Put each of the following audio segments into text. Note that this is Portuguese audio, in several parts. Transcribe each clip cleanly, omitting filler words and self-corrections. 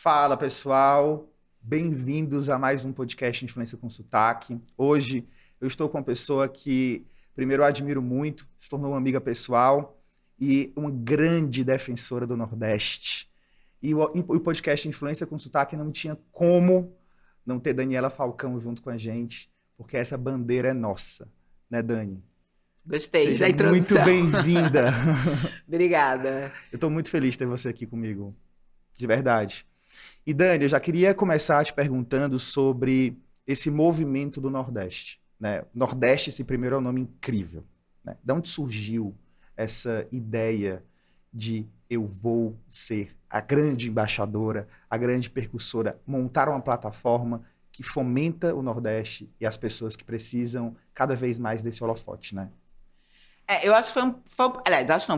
Fala, pessoal. Bem-vindos a mais um podcast Influência com Sotaque. Hoje eu estou com uma pessoa que, primeiro, eu admiro muito, se tornou uma amiga pessoal e uma grande defensora do Nordeste. E o podcast Influência com Sotaque não tinha como não ter Daniela Falcão junto com a gente, porque essa bandeira é nossa, né, Dani? Gostei Seja da introdução. muito bem-vinda. Obrigada. Eu estou muito feliz de ter você aqui comigo, de verdade. E Dani, eu já queria começar te perguntando sobre esse movimento do Nordeste, né? Nordeste, esse primeiro é um nome incrível, né? De onde surgiu essa ideia de eu vou ser a grande embaixadora, a grande percussora, montar uma plataforma que fomenta o Nordeste e as pessoas que precisam cada vez mais desse holofote, né? Eu acho que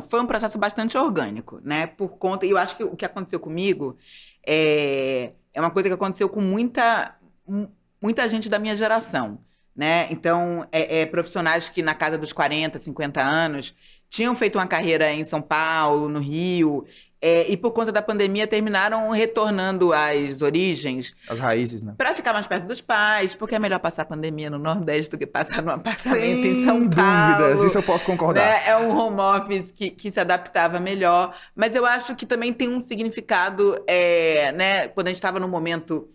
foi um processo bastante orgânico, né? Por conta, e eu acho que o que aconteceu comigo é uma coisa que aconteceu com muita gente da minha geração, né? Então, profissionais que na casa dos 40, 50 anos tinham feito uma carreira em São Paulo, no Rio, e por conta da pandemia terminaram retornando às origens. As raízes, né? Para ficar mais perto dos pais, porque é melhor passar a pandemia no Nordeste do que passar num apartamento em Sem São Paulo. dúvidas, isso eu posso concordar. Né? É um home office que se adaptava melhor. Mas eu acho que também tem um significado, né? Quando a gente estava num momento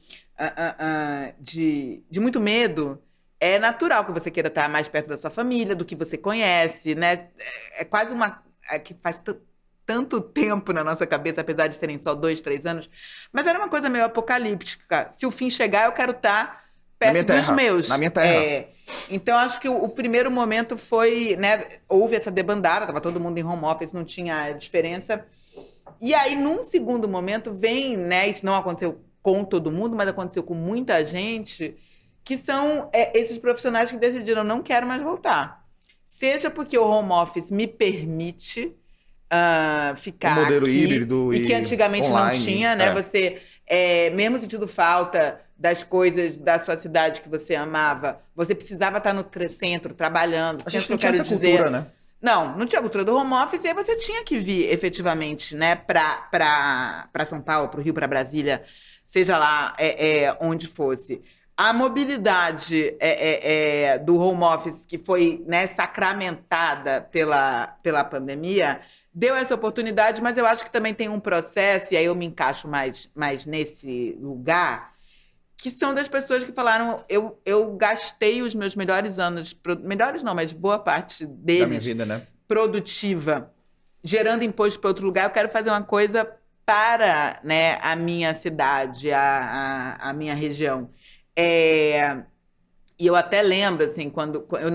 de muito medo, é natural que você queira estar mais perto da sua família, do que você conhece, né? É quase uma... que faz tanto tempo na nossa cabeça, apesar de serem só 2, 3 anos, mas era uma coisa meio apocalíptica. Se o fim chegar, eu quero estar perto dos meus. Na minha terra. Então, acho que o primeiro momento foi, né, houve essa debandada, estava todo mundo em home office, não tinha diferença. E aí, num segundo momento, vem, né, isso não aconteceu com todo mundo, mas aconteceu com muita gente, que são esses profissionais que decidiram, não quero mais voltar. Seja porque o home office me permite ficar um modelo aqui, híbrido e que antigamente online, não tinha, né? Você, mesmo sentindo falta das coisas da sua cidade que você amava, você precisava estar no centro, trabalhando. A gente não tinha essa cultura, né? Não tinha cultura do home office, e aí você tinha que vir, efetivamente, né, para São Paulo, para o Rio, para Brasília, seja lá onde fosse. A mobilidade do home office, que foi, né, sacramentada pela pandemia, deu essa oportunidade, mas eu acho que também tem um processo, e aí eu me encaixo mais nesse lugar, que são das pessoas que falaram, eu gastei os meus melhores anos, melhores não, mas boa parte deles, da minha vida, né? Produtiva, gerando imposto para outro lugar, eu quero fazer uma coisa para, né, a minha cidade, a minha região. E eu até lembro, assim, quando eu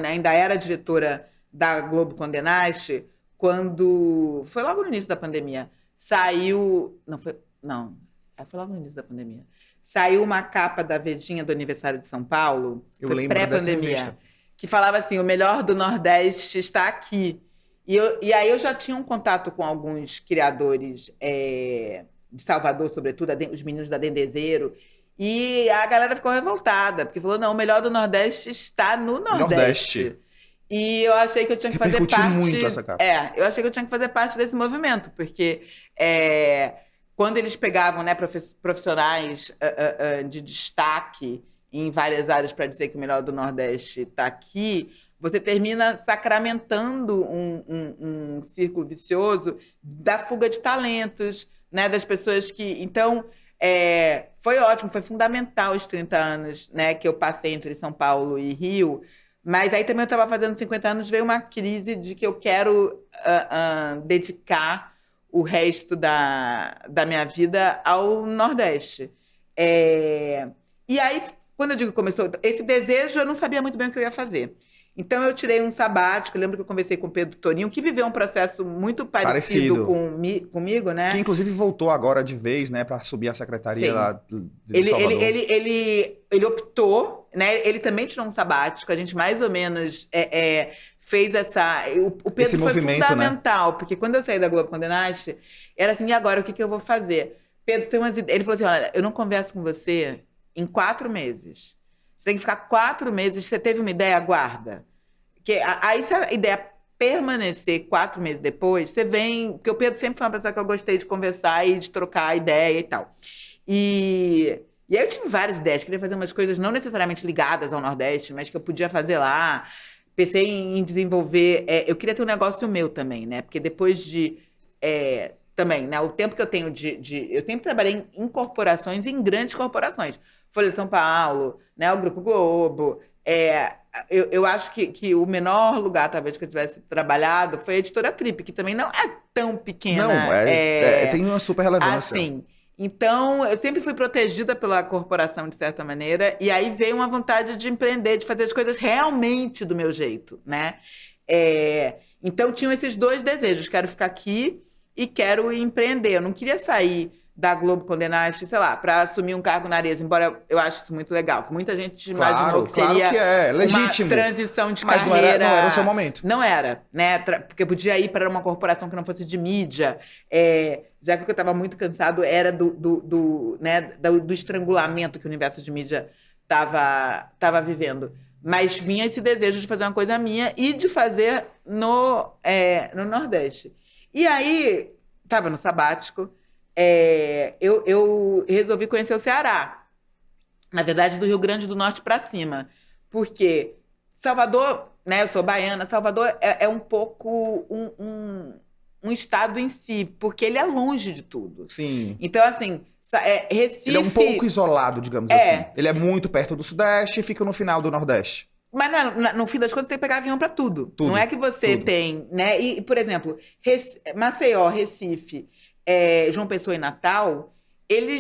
ainda era diretora da Globo Condenaste, quando foi logo no início da pandemia, saiu logo no início da pandemia, saiu uma capa da Vedinha do aniversário de São Paulo, eu foi lembro pré-pandemia, que falava assim, o melhor do Nordeste está aqui. E aí eu já tinha um contato com alguns criadores de Salvador, sobretudo, os meninos da Dendezeiro, e a galera ficou revoltada, porque falou, não, o melhor do Nordeste está no Nordeste. E eu achei que eu tinha que fazer parte... muito essa capa. Eu achei que eu tinha que fazer parte desse movimento, porque quando eles pegavam, né, profissionais de destaque em várias áreas para dizer que o melhor do Nordeste está aqui, você termina sacramentando um círculo vicioso da fuga de talentos, né, das pessoas que... Então, foi ótimo, foi fundamental os 30 anos, né, que eu passei entre São Paulo e Rio. Mas aí também eu estava fazendo 50 anos, veio uma crise de que eu quero dedicar o resto da minha vida ao Nordeste. E aí, quando eu digo que começou esse desejo, eu não sabia muito bem o que eu ia fazer. Então, eu tirei um sabático. Eu lembro que eu conversei com o Pedro Torinho, que viveu um processo muito parecido. Comigo, né? Que, inclusive, voltou agora de vez, né, para subir a secretaria. Sim. Lá de Salvador. Ele optou, né? Ele também tirou um sabático. A gente, mais ou menos, fez essa... O Pedro esse foi fundamental, né? Porque quando eu saí da Globo Condenaste, era assim, e agora, o que eu vou fazer? Pedro tem umas ideias. Ele falou assim, olha, eu não converso com você em 4 meses. Você tem que ficar 4 meses. Você teve uma ideia? Guarda. Aí, se a ideia permanecer 4 meses depois, você vem... Porque o Pedro sempre foi uma pessoa que eu gostei de conversar e de trocar ideia e tal. E aí eu tive várias ideias. Queria fazer umas coisas não necessariamente ligadas ao Nordeste, mas que eu podia fazer lá. Pensei em desenvolver... eu queria ter um negócio meu também, né? Porque depois de... também, né? O tempo que eu tenho eu sempre trabalhei em corporações, em grandes corporações. Folha de São Paulo, né? O Grupo Globo. Eu acho que o menor lugar, talvez, que eu tivesse trabalhado foi a Editora Trip, que também não é tão pequena. Não, tem uma super relevância. Assim. Então, eu sempre fui protegida pela corporação, de certa maneira, e aí veio uma vontade de empreender, de fazer as coisas realmente do meu jeito, né? Então, tinham esses 2 desejos. Quero ficar aqui e quero empreender. Eu não queria sair da Globo Condenaste, sei lá, para assumir um cargo na Arezzo, embora eu ache isso muito legal, que muita gente imaginou que seria legítimo, uma transição de mas carreira. Não era o seu momento. Não era, né? Porque podia ir para uma corporação que não fosse de mídia, já que o que eu estava muito cansado era do estrangulamento que o universo de mídia estava vivendo. Mas vinha esse desejo de fazer uma coisa minha e de fazer no Nordeste. E aí, estava no sabático, eu resolvi conhecer o Ceará. Na verdade, do Rio Grande do Norte para cima. Porque Salvador, né, eu sou baiana, Salvador é um pouco um estado em si, porque ele é longe de tudo. Sim. Então, assim, Recife... Ele é um pouco isolado, digamos assim. Ele é muito perto do Sudeste e fica no final do Nordeste. Mas no fim das contas tem que pegar avião para tudo. Não é que você tem, né? E, por exemplo, Maceió, Recife, João Pessoa e Natal,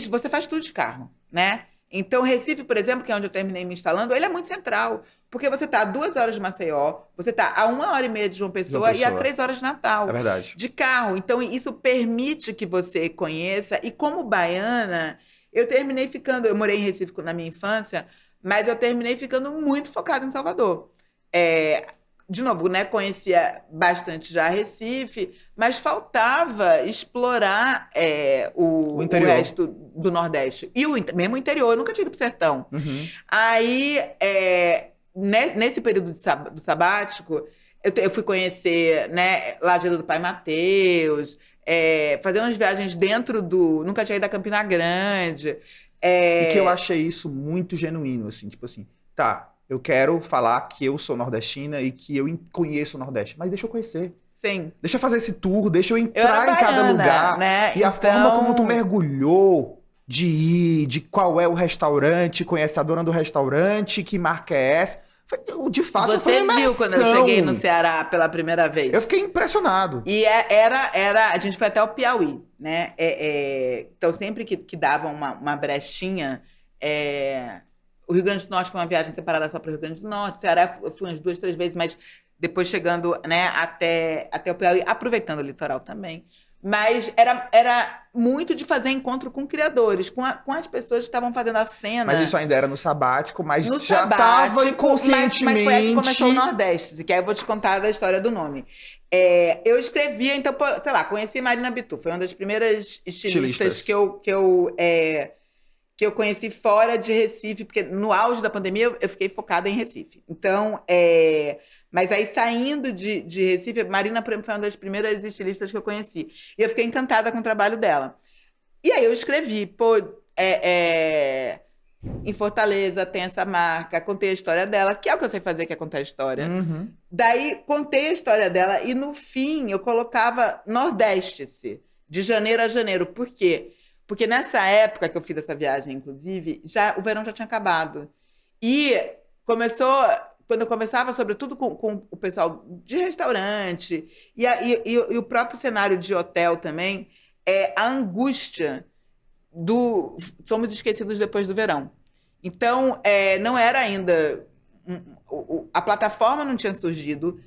você faz tudo de carro, né? Então, Recife, por exemplo, que é onde eu terminei me instalando, ele é muito central. Porque você está a 2 horas de Maceió, você está a 1h30 de João Pessoa e a 3 horas de Natal. É verdade. De carro. Então, isso permite que você conheça. E como baiana, eu terminei ficando... Eu morei em Recife na minha infância, mas eu terminei ficando muito focada em Salvador. De novo, né, conhecia bastante já Recife, mas faltava explorar o resto do Nordeste. E mesmo o interior, eu nunca tinha ido pro sertão. Uhum. Aí, nesse período do sabático, eu fui conhecer, né, Lajeado do Pai Mateus, fazer umas viagens dentro nunca tinha ido a Campina Grande. E que eu achei isso muito genuíno, assim, tipo assim, tá, eu quero falar que eu sou nordestina e que eu conheço o Nordeste, mas deixa eu conhecer. Sim. Deixa eu fazer esse tour, deixa eu entrar em cada lugar. Né? E a forma como tu mergulhou de ir, de qual é o restaurante, conhece a dona do restaurante, que marca é essa. De fato, foi uma imersão. Você viu quando eu cheguei no Ceará pela primeira vez? Eu fiquei impressionado. E a gente foi até o Piauí, né? Então, sempre que dava uma brechinha... O Rio Grande do Norte foi uma viagem separada só para o Rio Grande do Norte. Ceará eu fui umas 2, 3 vezes, mas depois chegando, né, até o Piauí, aproveitando o litoral também. Mas era muito de fazer encontro com criadores, com as pessoas que estavam fazendo a cena. Mas isso ainda era no sabático, mas já estava inconscientemente... Mas foi aí que começou o Nordeste, que aí eu vou te contar da história do nome. Eu escrevia, então, sei lá, conheci Marina Bitu, foi uma das primeiras estilistas que eu conheci fora de Recife, porque no auge da pandemia eu fiquei focada em Recife. Então, mas aí saindo de Recife, Marina, por exemplo, foi uma das primeiras estilistas que eu conheci. E eu fiquei encantada com o trabalho dela. E aí eu escrevi, em Fortaleza tem essa marca, contei a história dela, que é o que eu sei fazer, que é contar a história. Uhum. Daí, contei a história dela e no fim eu colocava Nordeste-se, de janeiro a janeiro. Por quê? Porque nessa época que eu fiz essa viagem, inclusive, o verão já tinha acabado. E quando eu conversava, sobretudo com o pessoal de restaurante, e o próprio cenário de hotel também, a angústia do somos esquecidos depois do verão. Então, não era ainda... A plataforma não tinha surgido,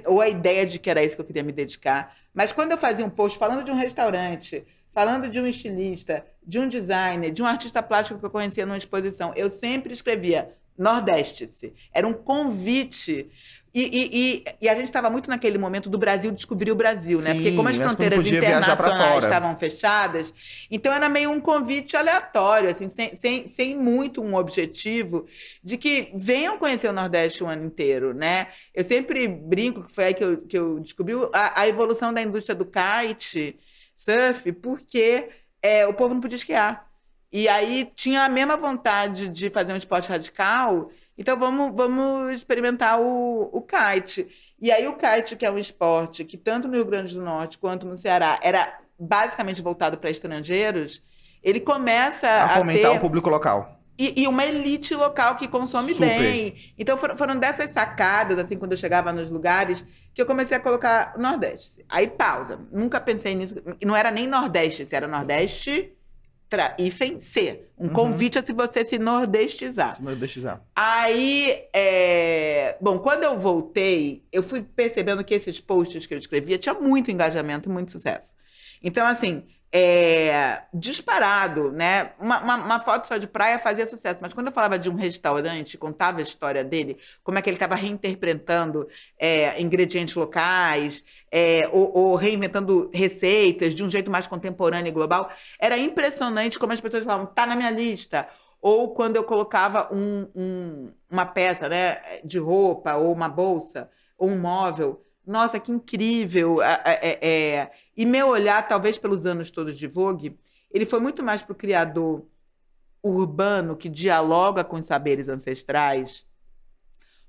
ou a ideia de que era isso que eu queria me dedicar. Mas quando eu fazia um post falando de um restaurante... falando de um estilista, de um designer, de um artista plástico que eu conhecia numa exposição, eu sempre escrevia Nordeste-se. Era um convite. E a gente estava muito naquele momento do Brasil descobrir o Brasil, né? Sim, Porque como as mas não fronteiras podia viajar pra internacionais fora. estavam fechadas, então era meio um convite aleatório, assim, sem muito um objetivo de que venham conhecer o Nordeste o ano inteiro, né? Eu sempre brinco, que foi aí que eu descobri a evolução da indústria do kite, surf, porque o povo não podia esquiar. E aí tinha a mesma vontade de fazer um esporte radical, então vamos experimentar o kite. E aí o kite, que é um esporte que tanto no Rio Grande do Norte quanto no Ceará era basicamente voltado para estrangeiros, ele começa A a fomentar o ter público local. e uma elite local que consome Super. bem. Então foram dessas sacadas, assim, quando eu chegava nos lugares, que eu comecei a colocar o Nordeste. Aí pausa. Nunca pensei nisso. Não era nem Nordeste, era Nordeste hífen C. Um convite a se você se nordestizar. Se nordestizar. Aí, bom, quando eu voltei, eu fui percebendo que esses posts que eu escrevia tinha muito engajamento e muito sucesso. Então, assim, disparado, né? Uma foto só de praia fazia sucesso, mas quando eu falava de um restaurante, contava a história dele, como é que ele estava reinterpretando ingredientes locais, ou reinventando receitas de um jeito mais contemporâneo e global, era impressionante como as pessoas falavam, tá na minha lista. Ou quando eu colocava uma peça, né, de roupa, ou uma bolsa, ou um móvel, nossa, que incrível! E meu olhar, talvez pelos anos todos de Vogue, ele foi muito mais para o criador urbano que dialoga com os saberes ancestrais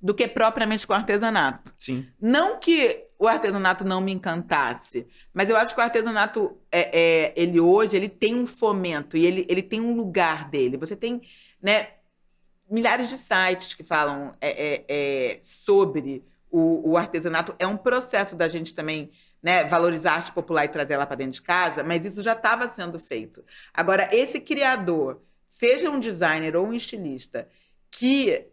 do que propriamente com o artesanato. Sim. Não que o artesanato não me encantasse, mas eu acho que o artesanato, ele hoje, ele tem um fomento e ele tem um lugar dele. Você tem, né, milhares de sites que falam sobre o artesanato. É um processo da gente também, né, valorizar a arte popular e trazer ela para dentro de casa, mas isso já estava sendo feito. Agora, esse criador, seja um designer ou um estilista, que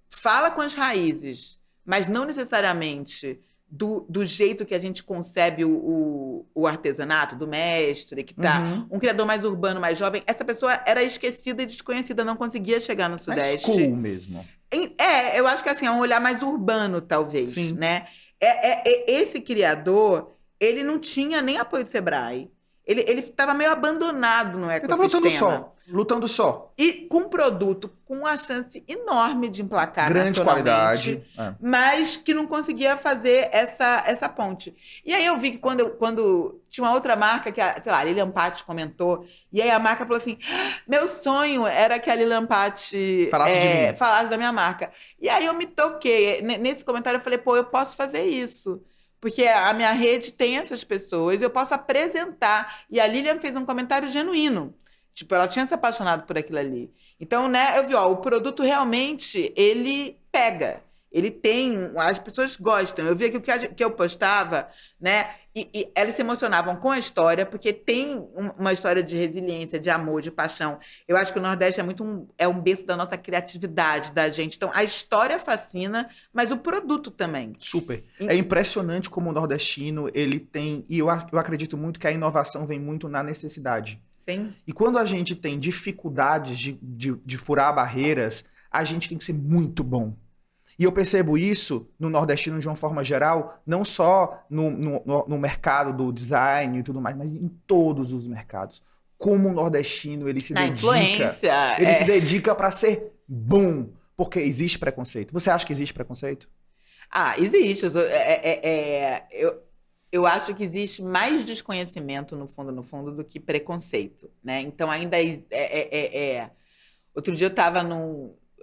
fala com as raízes, mas não necessariamente do jeito que a gente concebe o artesanato, do mestre, que tá um criador mais urbano, mais jovem, essa pessoa era esquecida e desconhecida, não conseguia chegar no Sudeste. Mais cool mesmo. Eu acho que assim, é um olhar mais urbano, talvez, Sim. né? Esse criador, ele não tinha nem apoio do Sebrae. Ele estava meio abandonado no Ele tava ecossistema. lutando só. E com um produto com a chance enorme de emplacar Grande nacionalmente, qualidade. mas que não conseguia fazer essa ponte. E aí eu vi que quando tinha uma outra marca, que sei lá, a Lilian Patti comentou, e aí a marca falou assim, meu sonho era que a Lilian Patti Falasse de mim. falasse da minha marca. E aí eu me toquei. Nesse comentário eu falei, pô, eu posso fazer isso. Porque a minha rede tem essas pessoas, eu posso apresentar. E a Lilian fez um comentário genuíno. Tipo, ela tinha se apaixonado por aquilo ali. Então, né, eu vi, o produto realmente, ele pega. Ele tem, as pessoas gostam. Eu vi aqui o que eu postava, né, e elas se emocionavam com a história, porque tem uma história de resiliência, de amor, de paixão. Eu acho que o Nordeste é um berço da nossa criatividade, da gente. Então, a história fascina, mas o produto também. Super. É impressionante como o nordestino, ele tem... E eu acredito muito que a inovação vem muito na necessidade. Sim. E quando a gente tem dificuldades de furar barreiras, a gente tem que ser muito bom. E eu percebo isso no nordestino de uma forma geral, não só no mercado do design e tudo mais, mas em todos os mercados. Como o nordestino, ele se dedica... influência. Ele se dedica para ser bom, porque existe preconceito. Você acha que existe preconceito? Existe. Eu acho que existe mais desconhecimento, no fundo, do que preconceito, né? Então, ainda Outro dia eu estava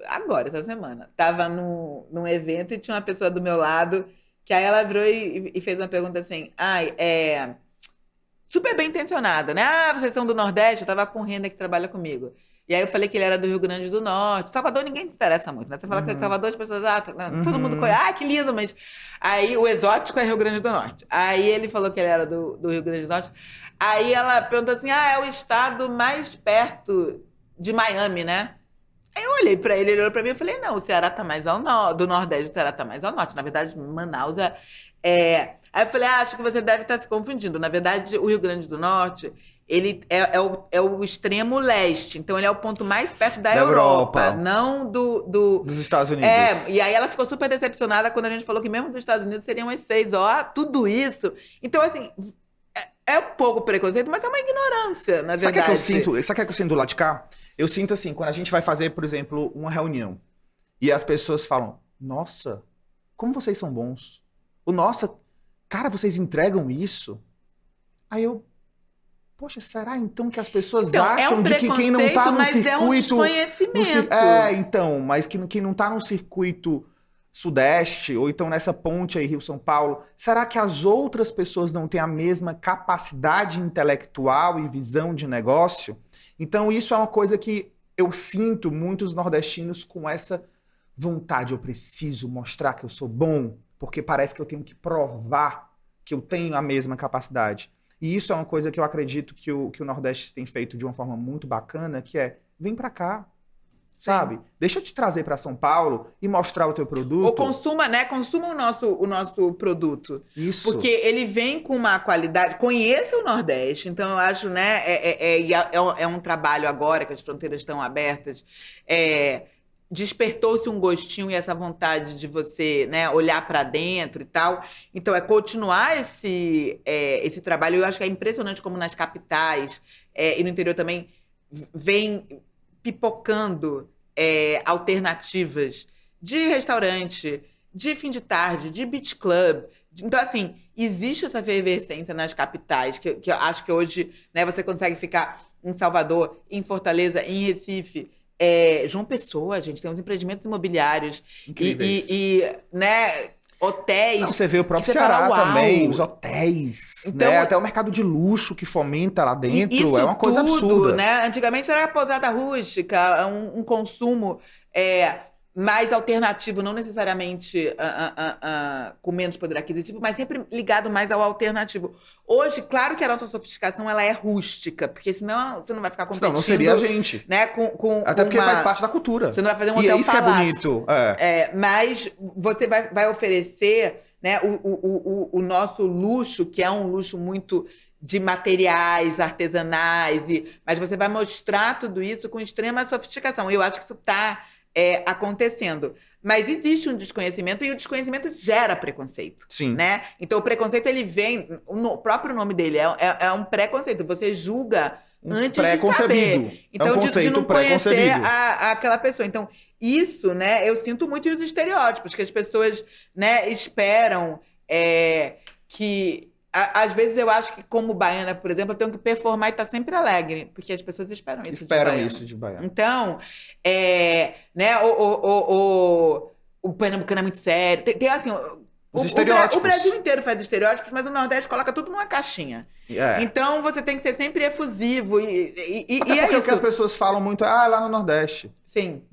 agora, essa semana, estava num evento e tinha uma pessoa do meu lado que aí ela virou e fez uma pergunta assim, super bem intencionada, né? Vocês são do Nordeste? Eu estava com o Renda que trabalha comigo. E aí eu falei que ele era do Rio Grande do Norte. Salvador ninguém se interessa muito, né? Você fala que é de Salvador, as pessoas, todo mundo conhece, que lindo, mas... Aí o exótico é Rio Grande do Norte. Aí ele falou que ele era do Rio Grande do Norte. Aí ela perguntou assim, é o estado mais perto de Miami, né? Aí eu olhei pra ele olhou pra mim e falei, não, o Ceará tá mais ao norte, do Nordeste, o Ceará tá mais ao norte. Na verdade, Manaus Aí eu falei, acho que você deve estar se confundindo. Na verdade, o Rio Grande do Norte, ele é o extremo leste. Então, ele é o ponto mais perto da Da Europa, Europa. não Dos Estados Unidos. e aí ela ficou super decepcionada quando a gente falou que mesmo dos Estados Unidos seriam as 6 horas, tudo isso. Então, assim, é um pouco preconceito, mas é uma ignorância, na Sabe o que é verdade. que eu sinto? Sabe o que é que eu sinto do lado de cá? Eu sinto assim, quando a gente vai fazer, por exemplo, uma reunião, e as pessoas falam, nossa, como vocês são bons. Nossa, cara, vocês entregam isso? Aí eu, poxa, será então que as pessoas Então, acham de que quem não tá no mas circuito... é um desconhecimento. Então, mas que quem não tá no circuito sudeste, ou então nessa ponte aí, Rio-São Paulo, será que as outras pessoas não têm a mesma capacidade intelectual e visão de negócio? Então, isso é uma coisa que eu sinto muitos nordestinos com essa vontade. Eu preciso mostrar que eu sou bom, porque parece que eu tenho que provar que eu tenho a mesma capacidade. E isso é uma coisa que eu acredito que o Nordeste tem feito de uma forma muito bacana, que é, vem pra cá, sabe? Deixa eu te trazer pra São Paulo e mostrar o teu produto. Ou consuma, né? Consuma o nosso produto. Isso. Porque ele vem com uma qualidade. Conheça o Nordeste. Então, eu acho, né? É um trabalho agora que as fronteiras estão abertas. Despertou-se um gostinho e essa vontade de você, né, olhar para dentro e tal. Então, é continuar esse trabalho. Eu acho que é impressionante como nas capitais e no interior também vem pipocando alternativas de restaurante, de fim de tarde, de beach club. Então, assim, existe essa efervescência nas capitais, que eu acho que hoje, né, você consegue ficar em Salvador, em Fortaleza, em Recife, João Pessoa, a gente tem uns empreendimentos imobiliários e né, hotéis. Não, você vê o próprio você fala, Ceará "Uau!" também, os hotéis, Então, né? Até o mercado de luxo que fomenta lá dentro, isso é uma coisa tudo, absurda. né? Antigamente era pousada rústica, um consumo mais alternativo, não necessariamente com menos poder aquisitivo, mas sempre ligado mais ao alternativo. Hoje, claro que a nossa sofisticação ela é rústica, porque senão você não vai ficar competindo. Senão não seria a gente. Né, Até porque faz parte da cultura. Você não vai fazer um E é hotel isso que é palácio. bonito. Mas você vai oferecer, né, o nosso luxo, que é um luxo muito de materiais artesanais, mas você vai mostrar tudo isso com extrema sofisticação. Eu acho que isso está acontecendo. Mas existe um desconhecimento e o desconhecimento gera preconceito. Sim. Né? Então o preconceito ele vem, o próprio nome dele é um preconceito. Você julga antes de saber. Então, é um conceito de não conhecer pré-concebido. aquela pessoa. Então, isso, né, eu sinto muito os estereótipos, que as pessoas, né, esperam que... Às vezes eu acho que, como baiana, por exemplo, eu tenho que performar e estar sempre alegre, porque as pessoas esperam isso de baiano. Então, né, o pernambucano é muito sério. Tem assim... Os estereótipos. O Brasil inteiro faz estereótipos, mas o Nordeste coloca tudo numa caixinha. Então, você tem que ser sempre efusivo. E Até porque o que as pessoas falam muito é, lá no Nordeste. Sim.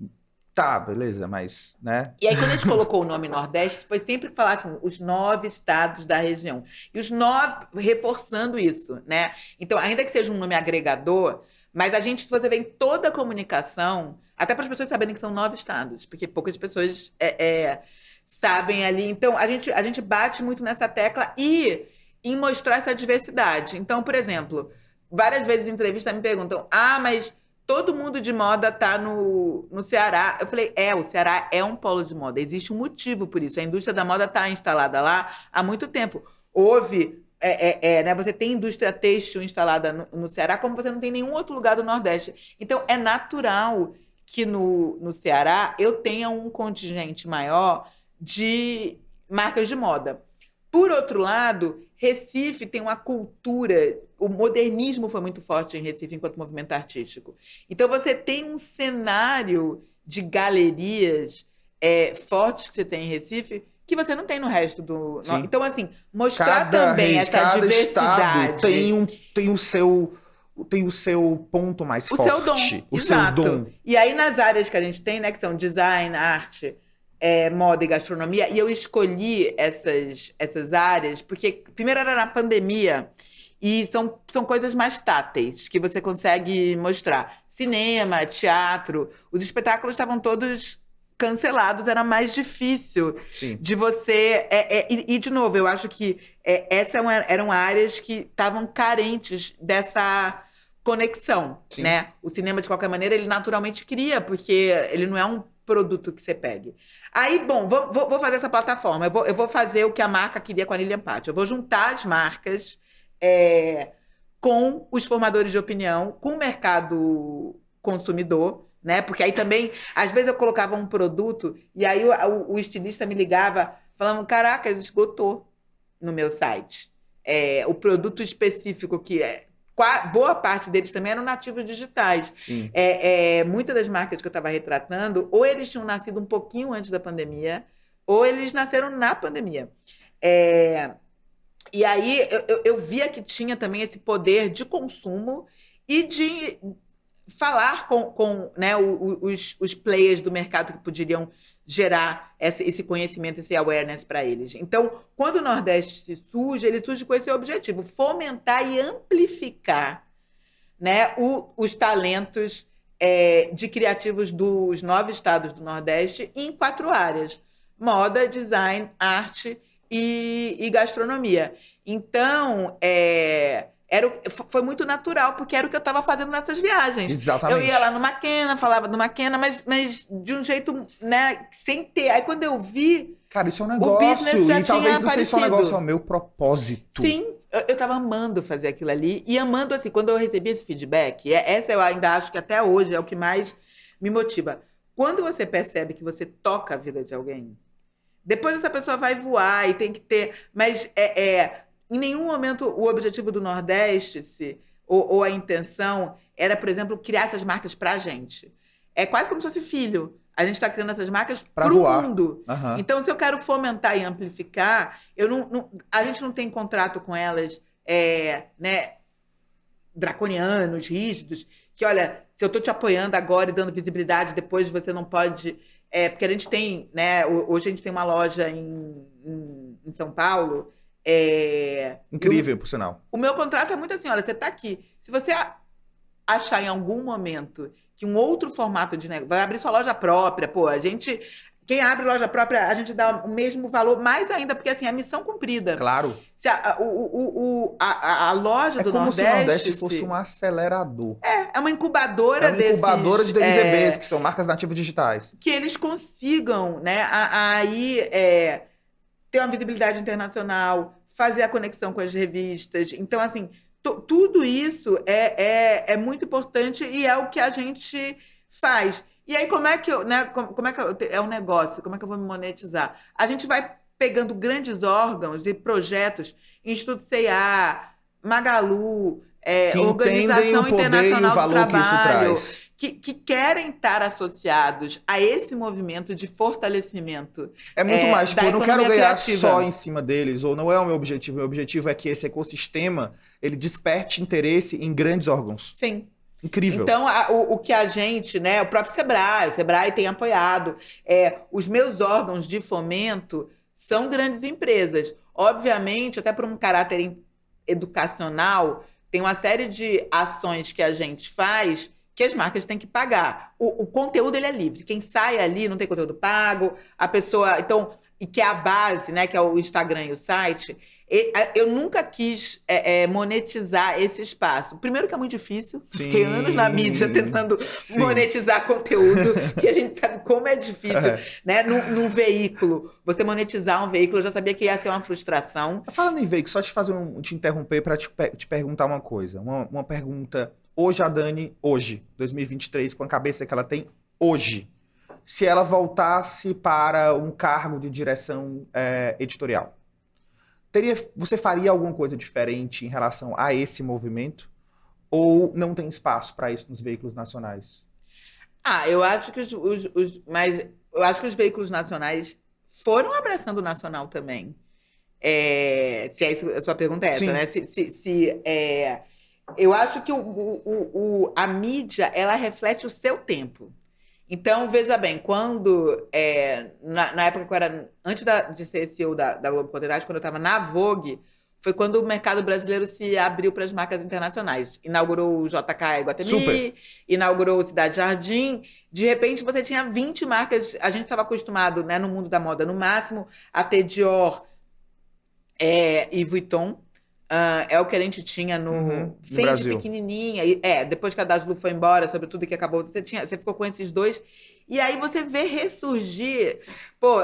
Tá, beleza, mas, né? E aí, quando a gente colocou o nome Nordeste, foi sempre falar assim, os 9 estados da região. E os 9 reforçando isso, né? Então, ainda que seja um nome agregador, mas a gente, se você vê em toda a comunicação, até para as pessoas saberem que são 9 estados, porque poucas pessoas sabem ali. Então, a gente bate muito nessa tecla e em mostrar essa diversidade. Então, por exemplo, várias vezes em entrevista me perguntam, mas todo mundo de moda tá no Ceará. Eu falei, o Ceará é um polo de moda. Existe um motivo por isso. A indústria da moda está instalada lá há muito tempo. Houve, né, você tem indústria têxtil instalada no Ceará, como você não tem em nenhum outro lugar do Nordeste. Então, é natural que no Ceará eu tenha um contingente maior de marcas de moda. Por outro lado, Recife tem uma cultura, o modernismo foi muito forte em Recife enquanto movimento artístico. Então você tem um cenário de galerias fortes que você tem em Recife que você não tem no resto do... Sim. Então, assim, mostrar também essa diversidade. Tem o seu ponto mais forte. O seu dom. O seu dom. E aí, nas áreas que a gente tem, né, que são design, arte... moda e gastronomia, e eu escolhi essas áreas porque, primeiro, era na pandemia e são coisas mais táteis que você consegue mostrar. Cinema, teatro, os espetáculos estavam todos cancelados, era mais difícil Sim. de você... E, de novo, eu acho que essas eram áreas que estavam carentes dessa conexão, Sim. né? O cinema, de qualquer maneira, ele naturalmente cria, porque ele não é um produto que você pegue. Aí, bom, vou fazer essa plataforma. Eu vou fazer o que a marca queria com a Lilian Patti. Eu vou juntar as marcas com os formadores de opinião, com o mercado consumidor, né? Porque aí também, às vezes eu colocava um produto e aí o estilista me ligava falando, caraca, esgotou no meu site. O produto específico que boa parte deles também eram nativos digitais. Sim. Muitas das marcas que eu estava retratando, ou eles tinham nascido um pouquinho antes da pandemia, ou eles nasceram na pandemia. E aí eu via que tinha também esse poder de consumo e de falar com né, os players do mercado que poderiam gerar esse conhecimento, esse awareness para eles. Então, quando o Nordeste surge, ele surge com esse objetivo, fomentar e amplificar, né, os talentos de criativos dos 9 estados do Nordeste em 4 áreas: moda, design, arte e gastronomia. Então, foi muito natural, porque era o que eu estava fazendo nessas viagens. Exatamente. Eu ia lá no Maquena, falava do Maquena, mas de um jeito, né, sem ter. Aí quando eu vi, cara, isso é um o negócio, business já e talvez tinha não seja só um aparecido. negócio, é o meu propósito. Sim, eu estava amando fazer aquilo ali, e amando, assim, quando eu recebi esse feedback, essa eu ainda acho que até hoje é o que mais me motiva. Quando você percebe que você toca a vida de alguém, depois essa pessoa vai voar e tem que ter... Mas em nenhum momento o objetivo do Nordeste ou a intenção era, por exemplo, criar essas marcas para a gente. É quase como se fosse filho. A gente está criando essas marcas para o mundo. Uhum. Então, se eu quero fomentar e amplificar, a gente não tem contrato com elas, né, draconianos, rígidos, que, olha, se eu estou te apoiando agora e dando visibilidade, depois você não pode... porque a gente tem, né, hoje a gente tem uma loja em São Paulo. Incrível, por sinal. O meu contrato é muito assim, olha, você está aqui. Se você achar em algum momento que um outro formato de negócio... Vai abrir sua loja própria, pô, quem abre loja própria, a gente dá o mesmo valor, mais ainda, porque assim, é missão cumprida. Claro. Se a loja do Nordeste... É como se o Nordeste fosse um acelerador. É uma incubadora desses... É uma incubadora de DNVBs, que são marcas nativas digitais. Que eles consigam, né, aí ter uma visibilidade internacional, fazer a conexão com as revistas. Então, assim, tudo isso é muito importante e é o que a gente faz. E aí, como é que é um negócio? Como é que eu vou me monetizar? A gente vai pegando grandes órgãos e projetos, Instituto C&A, Magalu, Organização Internacional do Trabalho, que querem estar associados a esse movimento de fortalecimento. É muito mais, tipo, eu não quero ganhar criativa. só em cima deles, ou não é o meu objetivo. O meu objetivo é que esse ecossistema ele desperte interesse em grandes órgãos. Sim. Incrível. Então, o que a gente, né, o próprio o Sebrae tem apoiado. Os meus órgãos de fomento são grandes empresas. Obviamente, até por um caráter educacional, tem uma série de ações que a gente faz que as marcas têm que pagar. O conteúdo ele é livre. Quem sai ali não tem conteúdo pago, a pessoa... Então, e que é a base, né, que é o Instagram e o site... Eu nunca quis monetizar esse espaço. Primeiro que é muito difícil. Sim. Fiquei anos na mídia tentando monetizar conteúdo. E a gente sabe como é difícil, né? Num veículo. Você monetizar um veículo, eu já sabia que ia ser uma frustração. Falando em veículo, só te interromper para te perguntar uma coisa. Uma pergunta. Hoje a Dani, 2023, com a cabeça que ela tem hoje, se ela voltasse para um cargo de direção editorial, você faria alguma coisa diferente em relação a esse movimento? Ou não tem espaço para isso nos veículos nacionais? Eu acho que eu acho que os veículos nacionais foram abraçando o nacional também. Se a sua pergunta é essa, Sim. né? Eu acho que a mídia, ela reflete o seu tempo. Então, veja bem, quando, na época que eu era, antes de ser CEO da Globo Conteúdo, quando eu estava na Vogue, foi quando o mercado brasileiro se abriu para as marcas internacionais. Inaugurou o JK Iguatemi, inaugurou o Cidade Jardim. De repente, você tinha 20 marcas. A gente estava acostumado, né, no mundo da moda, no máximo, a ter Dior e Vuitton. É o que a gente tinha no No Fendi Brasil. pequenininha. Depois que a Daslu foi embora, sobretudo que acabou, você ficou com esses dois. E aí você vê ressurgir. Pô,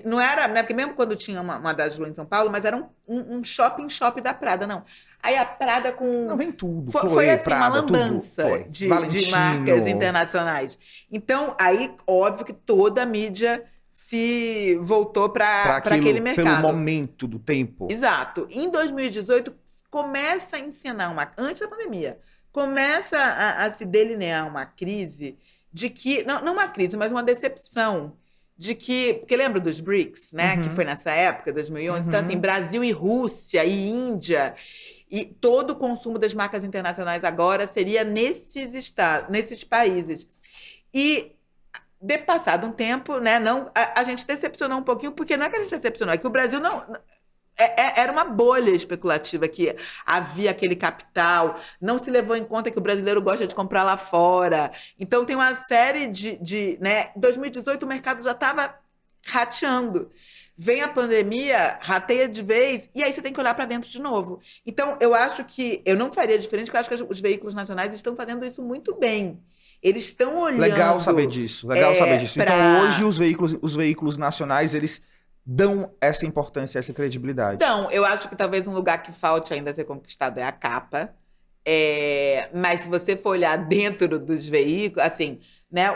não era, né? Porque mesmo quando tinha uma Daslu em São Paulo, mas era um shop da Prada, não. Aí a Prada Não, com. vem tudo. Foi Chloé, assim, uma Prada, tudo. lambança Foi. de marcas Valentino. internacionais. Então, aí, óbvio que toda a mídia se voltou Para para aquele aquilo, pelo mercado. momento do tempo. Exato. Em 2018, começa a encenar antes da pandemia, começa a se delinear uma crise de que, não uma crise, mas uma decepção de que, porque lembra dos BRICS, né, que foi Uhum, nessa época, 2011, então assim, uhum. Brasil e Rússia e Índia, e todo o consumo das marcas internacionais agora seria nesses países. E de passado um tempo, né, não, a gente decepcionou um pouquinho, porque não é que a gente decepcionou, é que o Brasil não, era uma bolha especulativa que havia aquele capital, não se levou em conta que o brasileiro gosta de comprar lá fora. Então tem uma série né? Em 2018 o mercado já estava rateando. Vem a pandemia, rateia de vez, e aí você tem que olhar para dentro de novo. Então, eu acho que eu não faria diferente, porque eu acho que os veículos nacionais estão fazendo isso muito bem. Eles estão Legal saber olhando disso, legal saber disso. Então, hoje, para. os veículos nacionais, eles dão essa importância, essa credibilidade. Então, eu acho que talvez um lugar que falte ainda ser conquistado é a capa. Mas se você for olhar dentro dos veículos, assim, né,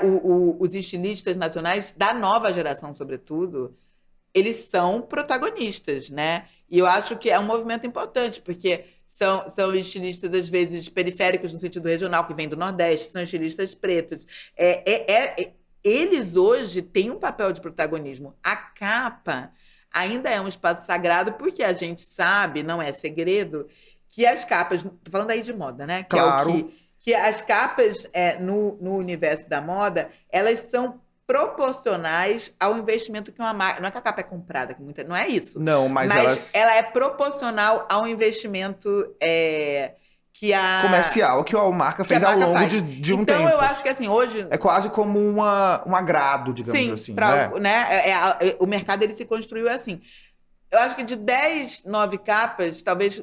os estilistas nacionais da nova geração, sobretudo, eles são protagonistas, né? E eu acho que é um movimento importante, porque são estilistas, às vezes, periféricos no sentido regional, que vêm do Nordeste, são estilistas pretos. Eles hoje têm um papel de protagonismo. A capa ainda é um espaço sagrado, porque a gente sabe, não é segredo, que as capas, tô falando aí de moda, né? Que é o Claro, que as capas no universo da moda, elas são proporcionais ao investimento que uma marca. Não é que a capa é comprada, não é isso. não, mas Mas elas ela é proporcional ao investimento que comercial que a marca que a fez ao marca longo faz. de um Então, eu tempo. acho que assim, hoje, É quase como um agrado, digamos sim, assim, né? né, o mercado ele se construiu assim. Eu acho que de 10, 9 capas, talvez.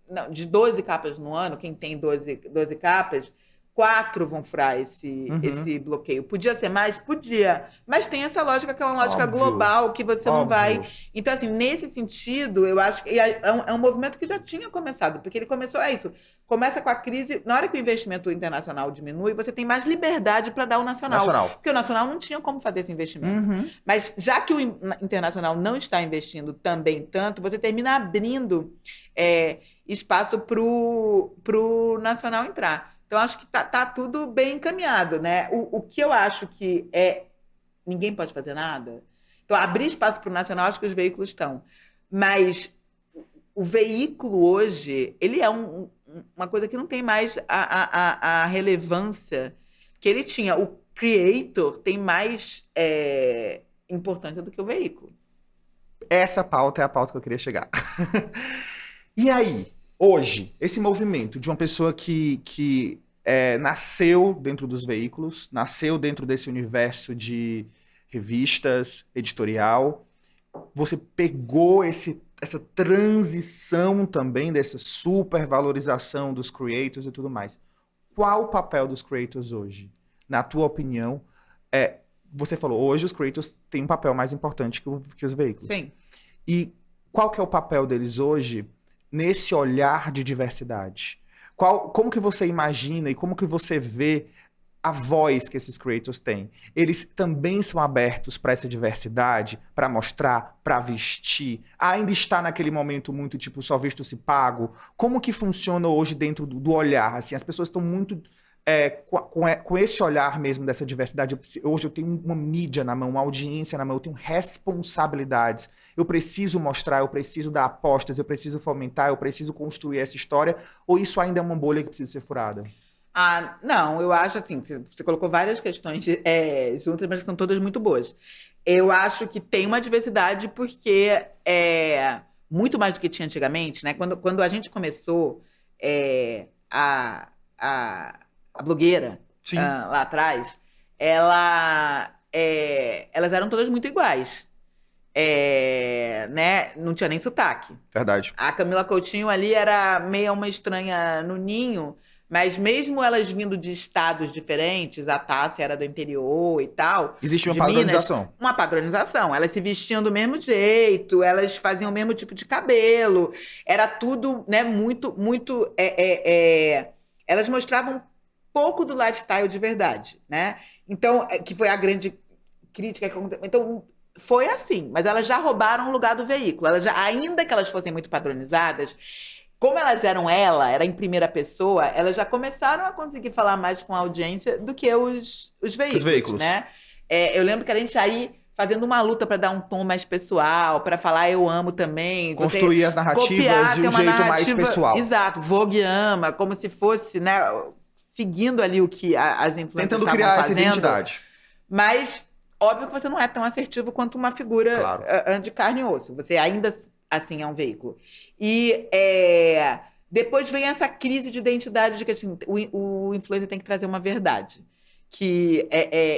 Não, de 12 capas no ano, quem tem 12 capas, 4 vão furar Uhum. esse bloqueio. Podia ser mais? Podia. Mas tem essa lógica que é uma lógica Óbvio, global, que você não vai. óbvio. Então, assim, nesse sentido, eu acho que é um movimento que já tinha começado, porque ele começou, é isso. Começa com a crise, na hora que o investimento internacional diminui, você tem mais liberdade para dar o nacional. Nacional. Porque o nacional não tinha como fazer esse investimento. Uhum. Mas já que o internacional não está investindo também tanto, você termina abrindo espaço para o nacional entrar. Então, acho que tá tudo bem encaminhado, né? O que eu acho que ninguém pode fazer nada. Então, abrir espaço para o nacional, acho que os veículos estão. Mas o veículo hoje, ele é uma coisa que não tem mais a relevância que ele tinha. O creator tem mais importância do que o veículo. Essa pauta é a pauta que eu queria chegar. E aí, hoje, esse movimento de uma pessoa que nasceu dentro dos veículos, nasceu dentro desse universo de revistas, editorial, você pegou essa transição também dessa supervalorização dos creators e tudo mais. Qual o papel dos creators hoje? Na tua opinião, você falou, hoje os creators têm um papel mais importante que os veículos. Sim. E qual que é o papel deles hoje nesse olhar de diversidade? Como que você imagina e como que você vê a voz que esses creators têm? Eles também são abertos para essa diversidade, para mostrar, para vestir? Ainda está naquele momento muito tipo só visto se pago? Como que funciona hoje dentro do olhar? Assim, as pessoas estão muito com esse olhar mesmo dessa diversidade. Hoje eu tenho uma mídia na mão, uma audiência na mão, eu tenho responsabilidades. Eu preciso mostrar, eu preciso dar apostas, eu preciso fomentar, eu preciso construir essa história, ou isso ainda é uma bolha que precisa ser furada? Não, eu acho assim, você colocou várias questões juntas, mas são todas muito boas. Eu acho que tem uma diversidade porque muito mais do que tinha antigamente, né? Quando a gente começou a, a blogueira Sim. lá atrás, elas eram todas muito iguais. né, não tinha nem sotaque. Verdade. A Camila Coutinho ali era meio uma estranha no ninho, mas mesmo elas vindo de estados diferentes, a Tássia era do interior e tal. Existe uma de Minas, padronização. uma padronização. Elas se vestiam do mesmo jeito, elas faziam o mesmo tipo de cabelo. Era tudo, né, muito. Elas mostravam um pouco do lifestyle de verdade, né? Então, que foi a grande crítica que aconteceu. Então, foi assim, mas elas já roubaram o lugar do veículo. Ainda que elas fossem muito padronizadas, como elas era em primeira pessoa, elas já começaram a conseguir falar mais com a audiência do que os veículos, né? Eu lembro que a gente aí fazendo uma luta para dar um tom mais pessoal, para falar eu amo também. Construir as narrativas de um jeito mais pessoal. Exato, Vogue ama, como se fosse, né, seguindo ali o que as influências estavam fazendo. Tentando criar essa identidade. Mas, óbvio que você não é tão assertivo quanto uma figura de carne e osso. Você ainda assim é um veículo. E depois vem essa crise de identidade de que assim, o influencer tem que trazer uma verdade. E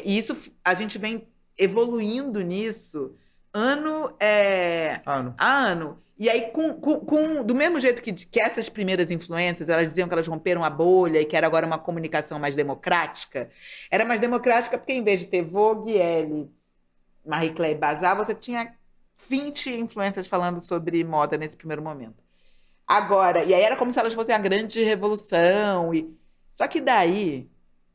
isso a gente vem evoluindo nisso ano a ano. E aí, do mesmo jeito que essas primeiras influências, elas diziam que elas romperam a bolha e que era agora uma comunicação mais democrática, era mais democrática porque em vez de ter Vogue, Elle, Marie Claire Bazar, você tinha 20 influências falando sobre moda nesse primeiro momento. Agora, e aí era como se elas fossem a grande revolução. Só que daí,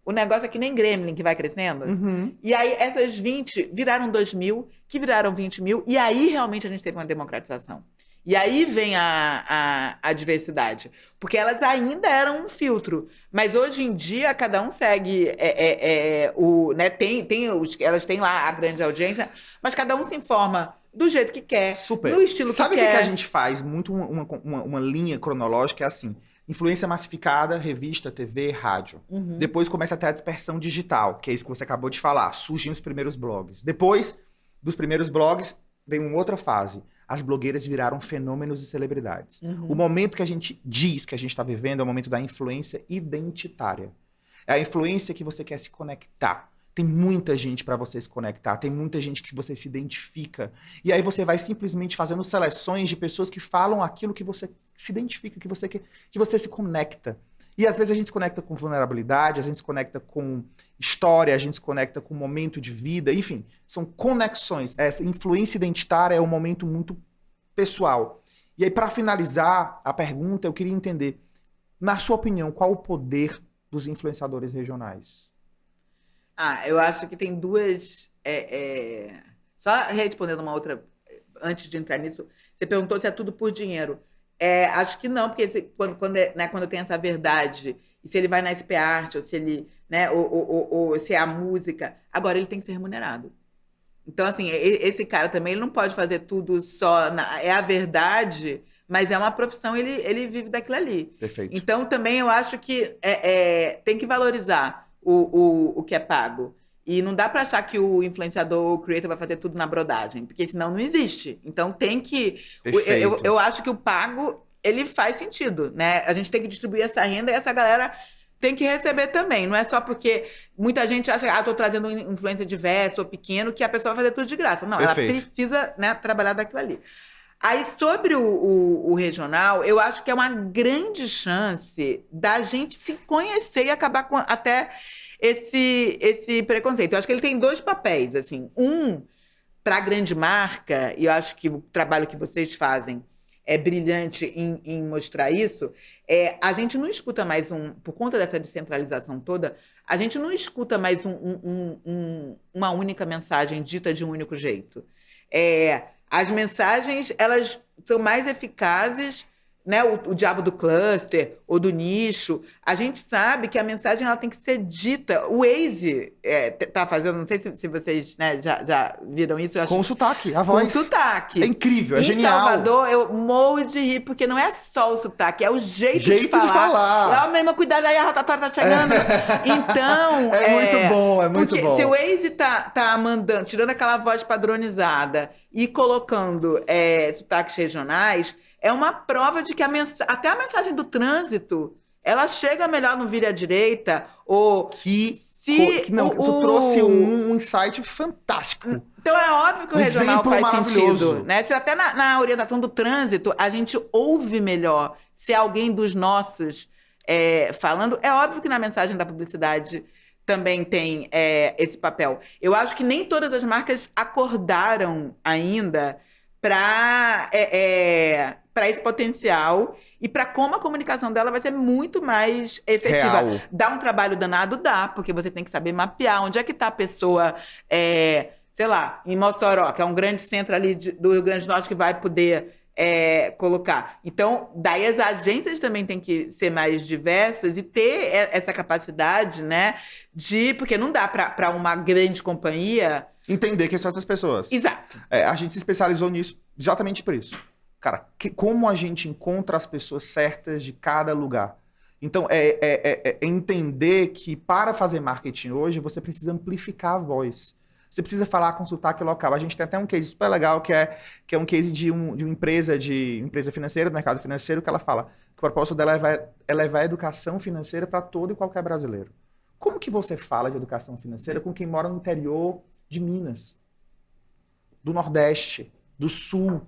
o negócio é que nem Gremlin, que vai crescendo. Uhum. E aí essas 20 viraram 2.000, que viraram 20.000, e aí realmente a gente teve uma democratização. E aí vem a diversidade. Porque elas ainda eram um filtro. Mas hoje em dia, cada um segue né, elas têm lá a grande audiência, mas cada um se informa do jeito que quer, Super. no estilo que quer. Sabe o que a gente faz? Muito uma linha cronológica é assim. Influência massificada, revista, TV, rádio. Uhum. Depois começa a ter a dispersão digital, que é isso que você acabou de falar. Surgem os primeiros blogs. Depois dos primeiros blogs, vem uma outra fase. As blogueiras viraram fenômenos e celebridades. Uhum. O momento que a gente diz que a gente está vivendo é o momento da influência identitária. É a influência que você quer se conectar. Tem muita gente para você se conectar, tem muita gente que você se identifica. E aí você vai simplesmente fazendo seleções de pessoas que falam aquilo que você se identifica, que você se conecta. E às vezes a gente se conecta com vulnerabilidade, a gente se conecta com história, a gente se conecta com momento de vida, enfim, são conexões. Essa influência identitária é um momento muito pessoal. E aí, para finalizar a pergunta, eu queria entender, na sua opinião, qual o poder dos influenciadores regionais? Eu acho que tem duas... Só respondendo uma outra, antes de entrar nisso, você perguntou se é tudo por dinheiro. Acho que não, porque quando tem essa verdade, e se ele vai na SP Art, ou se ele, né, ou se é a música, agora ele tem que ser remunerado. Então, assim, esse cara também, ele não pode fazer tudo só, é a verdade, mas é uma profissão, ele vive daquilo ali. Perfeito. Então, também eu acho que tem que valorizar o que é pago. E não dá para achar que o influenciador ou o creator vai fazer tudo na brodagem, porque senão não existe. Então tem que... Eu acho que o pago, ele faz sentido, né? A gente tem que distribuir essa renda e essa galera tem que receber também. Não é só porque muita gente acha que estou trazendo um influencer diverso ou pequeno que a pessoa vai fazer tudo de graça. Não, Perfeito. Ela precisa, né, trabalhar daquilo ali. Aí, sobre o regional, eu acho que é uma grande chance da gente se conhecer e acabar com até esse preconceito. Eu acho que ele tem dois papéis, assim. Um, para a grande marca, e eu acho que o trabalho que vocês fazem é brilhante em mostrar isso, a gente não escuta mais por conta dessa descentralização toda, a gente não escuta mais uma única mensagem dita de um único jeito. As mensagens, elas são mais eficazes, né? O diabo do cluster ou do nicho, a gente sabe que a mensagem ela tem que ser dita. O Waze tá fazendo, não sei se vocês, né, já viram isso. Eu acho, com o sotaque, a voz. Com o sotaque. É incrível, é em genial. Em Salvador, eu morro de rir, porque não é só o sotaque, é o jeito de falar. Lá mesmo, cuidado aí, a rotatória tá chegando. Então... muito bom, é muito bom. Se o Waze tá mandando, tirando aquela voz padronizada e colocando sotaques regionais... É uma prova de que até a mensagem do trânsito, ela chega melhor no vire à direita, ou tu trouxe um insight fantástico. Então é óbvio que o regional exemplo faz maravilhoso. sentido, né? Se até na orientação do trânsito a gente ouve melhor se alguém dos nossos falando, é óbvio que na mensagem da publicidade também tem esse papel. Eu acho que nem todas as marcas acordaram ainda para esse potencial e para como a comunicação dela vai ser muito mais efetiva. Real. Dá um trabalho danado? Dá, porque você tem que saber mapear onde é que está a pessoa, sei lá, em Mossoró, que é um grande centro ali do Rio Grande do Norte que vai poder colocar. Então, daí as agências também têm que ser mais diversas e ter essa capacidade, né, porque não dá para uma grande companhia Entender quem são essas pessoas. Exato. A gente se especializou nisso exatamente por isso. Cara, como a gente encontra as pessoas certas de cada lugar. Então, entender que para fazer marketing hoje, você precisa amplificar a voz. Você precisa falar com sotaque local. A gente tem até um case super legal, que é um case de uma empresa financeira, do mercado financeiro, que ela fala que o propósito dela é levar a educação financeira para todo e qualquer brasileiro. Como que você fala de educação financeira com quem mora no interior de Minas, do Nordeste, do Sul?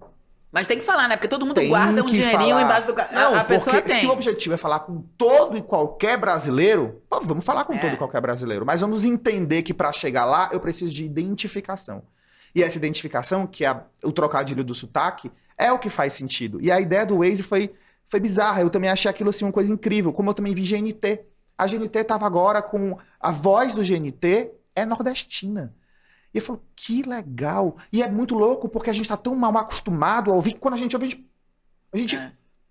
Mas tem que falar, né? Porque todo mundo Tem guarda um que dinheirinho falar. embaixo do... Não, a pessoa porque tem. se o objetivo é falar com todo e qualquer brasileiro, pô, vamos falar com todo e qualquer brasileiro. Mas vamos entender que para chegar lá, eu preciso de identificação. E essa identificação, que é o trocadilho do sotaque, é o que faz sentido. E a ideia do Waze foi bizarra. Eu também achei aquilo assim uma coisa incrível. Como eu também vi GNT. A GNT estava agora com... A voz do GNT é nordestina. E eu falo, que legal. E é muito louco, porque a gente tá tão mal acostumado a ouvir, que quando a gente ouve, a gente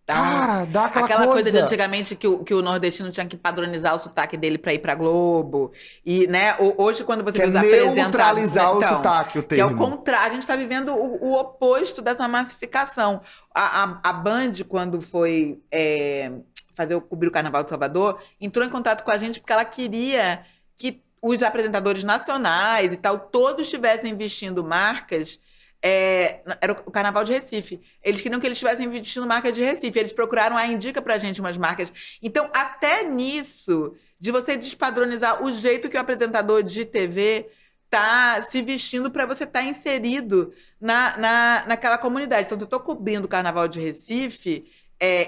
cara, dá aquela coisa de antigamente que o nordestino tinha que padronizar o sotaque dele pra ir pra Globo. E, né, hoje quando você vê os apresentadores... neutralizar o sotaque, o termo. Que é o contrário. A gente tá vivendo o oposto dessa massificação. A Band, quando foi cobrir o Carnaval de Salvador, entrou em contato com a gente porque ela queria que os apresentadores nacionais e tal, todos estivessem vestindo marcas. Era o Carnaval de Recife. Eles queriam que eles estivessem vestindo marcas de Recife. Eles procuraram, indica pra gente umas marcas. Então, até nisso, de você despadronizar o jeito que o apresentador de TV tá se vestindo para você estar inserido naquela comunidade. Então, se eu tô cobrindo o Carnaval de Recife,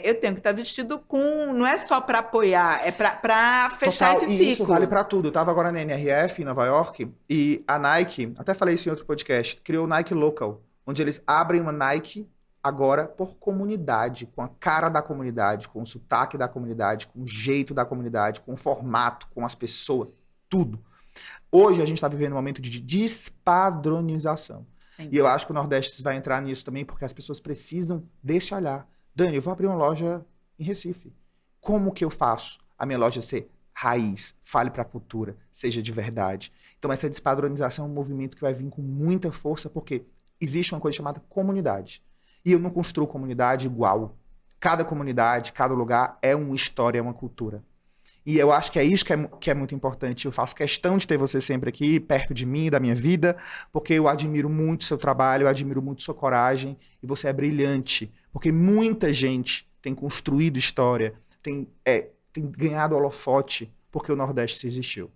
eu tenho que estar vestido com... Não é só para apoiar, é para fechar Total, esse e ciclo. isso vale para tudo. Eu tava agora na NRF, em Nova York, e a Nike, até falei isso em outro podcast, criou o Nike Local, onde eles abrem uma Nike agora por comunidade, com a cara da comunidade, com o sotaque da comunidade, com o jeito da comunidade, com o formato, com as pessoas, tudo. Hoje a gente está vivendo um momento de despadronização. Sim. E eu acho que o Nordeste vai entrar nisso também, porque as pessoas precisam desse olhar. Dani, eu vou abrir uma loja em Recife. Como que eu faço a minha loja ser raiz, fale para a cultura, seja de verdade? Então essa despadronização é um movimento que vai vir com muita força, porque existe uma coisa chamada comunidade. E eu não construo comunidade igual. Cada comunidade, cada lugar é uma história, é uma cultura. E eu acho que é isso que é muito importante. Eu faço questão de ter você sempre aqui, perto de mim, da minha vida, porque eu admiro muito o seu trabalho, eu admiro muito sua coragem, e você é brilhante. Porque muita gente tem construído história, tem ganhado holofote, porque o Nordeste existiu.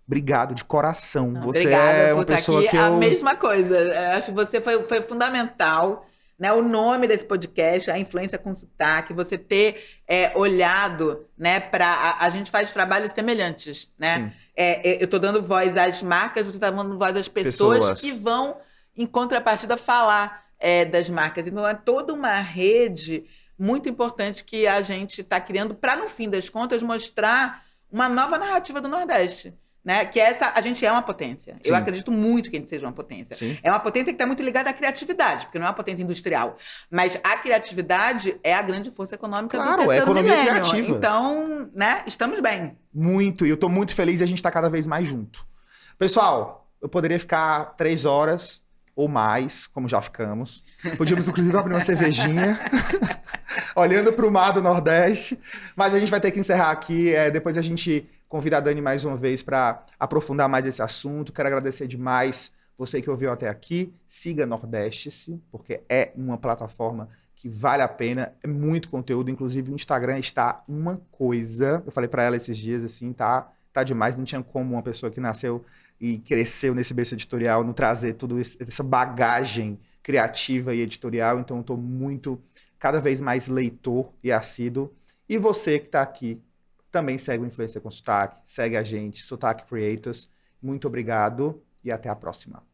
Obrigado, de coração. Você obrigada é uma por pessoa aqui. que eu... A mesma coisa. Eu acho que você foi fundamental. Né, o nome desse podcast, a influência com sotaque, você ter olhado, né, para a gente faz trabalhos semelhantes, né? Eu estou dando voz às marcas, você está dando voz às pessoas que vão, em contrapartida, falar das marcas. Então, é toda uma rede muito importante que a gente está criando para, no fim das contas, mostrar uma nova narrativa do Nordeste. Né? Que a gente é uma potência. Sim. Eu acredito muito que a gente seja uma potência. Sim. É uma potência que está muito ligada à criatividade, porque não é uma potência industrial. Mas a criatividade é a grande força econômica do terceiro milênio. Claro, é economia criativa. Então, né, estamos bem. Muito, e eu estou muito feliz e a gente está cada vez mais junto. Pessoal, eu poderia ficar 3 horas ou mais, como já ficamos. Podíamos, inclusive, abrir uma cervejinha, olhando para o mar do Nordeste. Mas a gente vai ter que encerrar aqui. Depois a gente convida a Dani mais uma vez para aprofundar mais esse assunto. Quero agradecer demais você que ouviu até aqui. Siga Nordeste-se, porque é uma plataforma que vale a pena. É muito conteúdo. Inclusive, o Instagram está uma coisa. Eu falei para ela esses dias, assim, tá tá demais, não tinha como uma pessoa que nasceu e cresceu nesse berço editorial não trazer tudo essa bagagem criativa e editorial, então eu estou cada vez mais leitor e assíduo. E você que está aqui, também segue o Influência com Sotaque, segue a gente, Sotaque Creators. Muito obrigado e até a próxima.